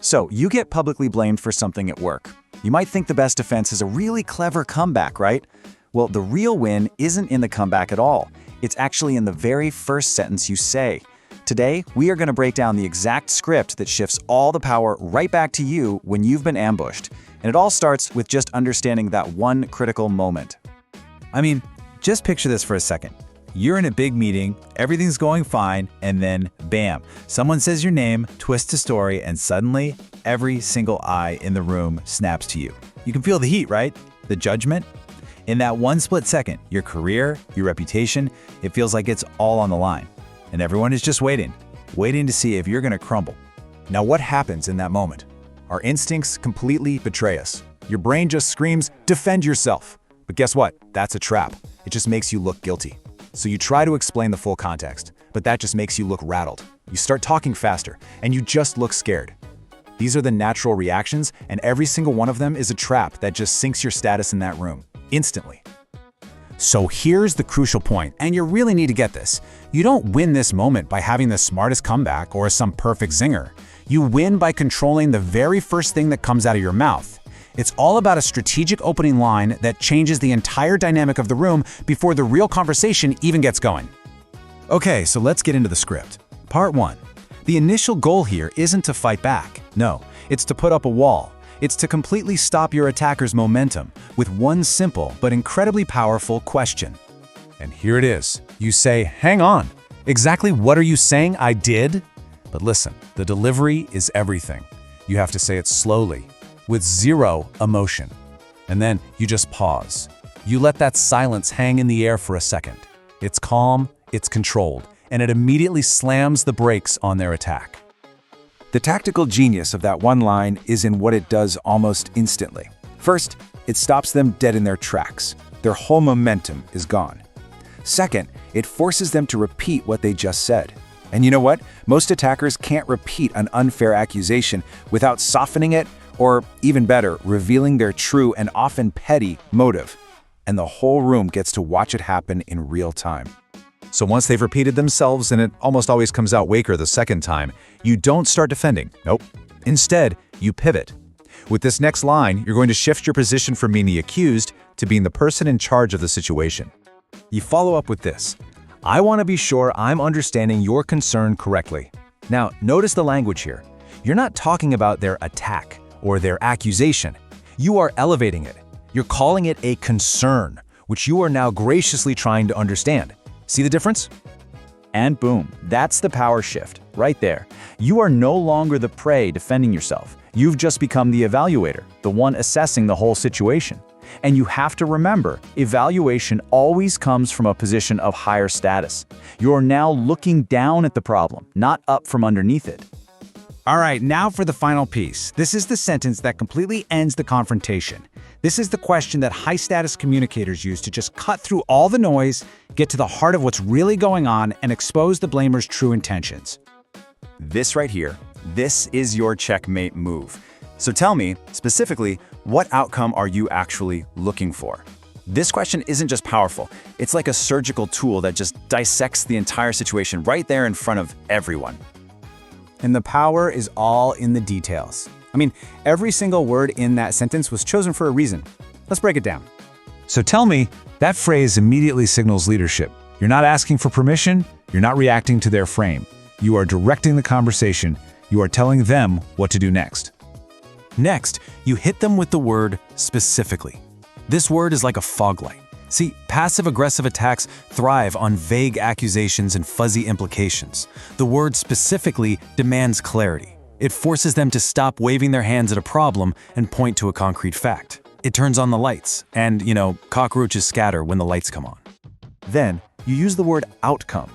So, you get publicly blamed for something at work. You might think the best defense is a really clever comeback, right? Well, the real win isn't in the comeback at all. It's actually in the very first sentence you say. Today, we are going to break down the exact script that shifts all the power right back to you when you've been ambushed. And it all starts with just understanding that one critical moment. I mean, just picture this for a second. You're in a big meeting, everything's going fine, and then bam, someone says your name, twists a story, and suddenly every single eye in the room snaps to you. You can feel the heat, right? The judgment. In that one split second, your career, your reputation, it feels like it's all on the line. And everyone is just waiting to see if you're going to crumble. Now what happens in that moment? Our instincts completely betray us. Your brain just screams, defend yourself. But guess what? That's a trap. It just makes you look guilty. So you try to explain the full context, but that just makes you look rattled. You start talking faster, and you just look scared. These are the natural reactions, and every single one of them is a trap that just sinks your status in that room, instantly. So here's the crucial point, and you really need to get this. You don't win this moment by having the smartest comeback or some perfect zinger. You win by controlling the very first thing that comes out of your mouth. It's all about a strategic opening line that changes the entire dynamic of the room before the real conversation even gets going. Okay, so let's get into the script. Part 1. The initial goal here isn't to fight back. No, it's to put up a wall. It's to completely stop your attacker's momentum with one simple but incredibly powerful question. And here it is. You say, hang on. Exactly what are you saying I did? But listen, the delivery is everything. You have to say it slowly, with zero emotion. And then you just pause. You let that silence hang in the air for a second. It's calm, it's controlled, and it immediately slams the brakes on their attack. The tactical genius of that one line is in what it does almost instantly. First, it stops them dead in their tracks. Their whole momentum is gone. Second, it forces them to repeat what they just said. And you know what? Most attackers can't repeat an unfair accusation without softening it, or even better, revealing their true and often petty motive. And the whole room gets to watch it happen in real time. So once they've repeated themselves, and it almost always comes out weaker the second time, you don't start defending. Nope. Instead, you pivot. With this next line, you're going to shift your position from being the accused to being the person in charge of the situation. You follow up with this. I want to be sure I'm understanding your concern correctly. Now, notice the language here. You're not talking about their attack or their accusation. You are elevating it. You're calling it a concern, which you are now graciously trying to understand. See the difference? And boom, that's the power shift, right there. You are no longer the prey defending yourself. You've just become the evaluator, the one assessing the whole situation. And you have to remember, evaluation always comes from a position of higher status. You're now looking down at the problem, not up from underneath it. All right, now for the final piece. This is the sentence that completely ends the confrontation. This is the question that high-status communicators use to just cut through all the noise, get to the heart of what's really going on, and expose the blamer's true intentions. This right here, this is your checkmate move. So tell me, specifically, what outcome are you actually looking for? This question isn't just powerful, it's like a surgical tool that just dissects the entire situation right there in front of everyone. And the power is all in the details. I mean, every single word in that sentence was chosen for a reason. Let's break it down. So tell me, that phrase immediately signals leadership. You're not asking for permission, you're not reacting to their frame. You are directing the conversation, you are telling them what to do next. Next, you hit them with the word specifically. This word is like a fog light. See, passive-aggressive attacks thrive on vague accusations and fuzzy implications. The word specifically demands clarity. It forces them to stop waving their hands at a problem and point to a concrete fact. It turns on the lights, and, cockroaches scatter when the lights come on. Then, you use the word outcome.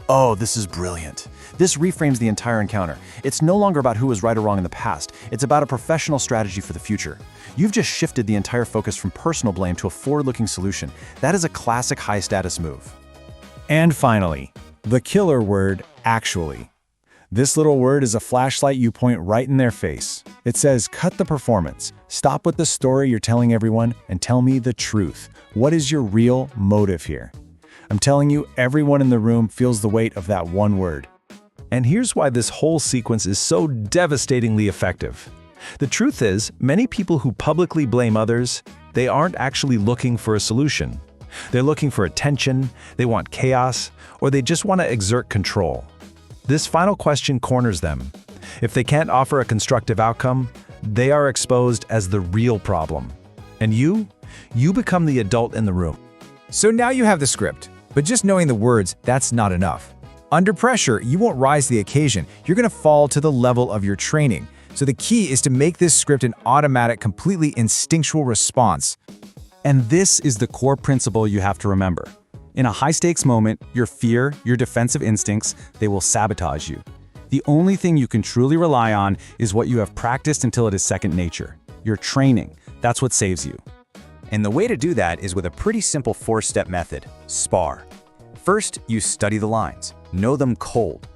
Oh, this is brilliant. This reframes the entire encounter. It's no longer about who was right or wrong in the past. It's about a professional strategy for the future. You've just shifted the entire focus from personal blame to a forward-looking solution. That is a classic high-status move. And finally, the killer word, actually. This little word is a flashlight you point right in their face. It says, cut the performance. Stop with the story you're telling everyone and tell me the truth. What is your real motive here? I'm telling you, everyone in the room feels the weight of that one word. And here's why this whole sequence is so devastatingly effective. The truth is, many people who publicly blame others, they aren't actually looking for a solution. They're looking for attention, they want chaos, or they just want to exert control. This final question corners them. If they can't offer a constructive outcome, they are exposed as the real problem. And you become the adult in the room. So now you have the script, but just knowing the words, that's not enough. Under pressure, you won't rise to the occasion. You're going to fall to the level of your training. So the key is to make this script an automatic, completely instinctual response. And this is the core principle you have to remember. In a high-stakes moment, your fear, your defensive instincts, they will sabotage you. The only thing you can truly rely on is what you have practiced until it is second nature. Your training, that's what saves you. And the way to do that is with a pretty simple 4-step method: SPAR. First, you study the lines, know them cold.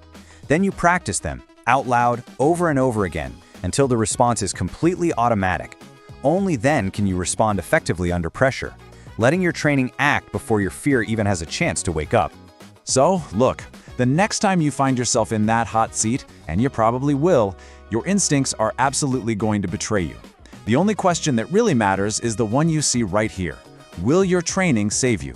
Then you practice them out loud over and over again until the response is completely automatic. Only then can you respond effectively under pressure, letting your training act before your fear even has a chance to wake up. So, look, the next time you find yourself in that hot seat, and you probably will, your instincts are absolutely going to betray you. The only question that really matters is the one you see right here. Will your training save you?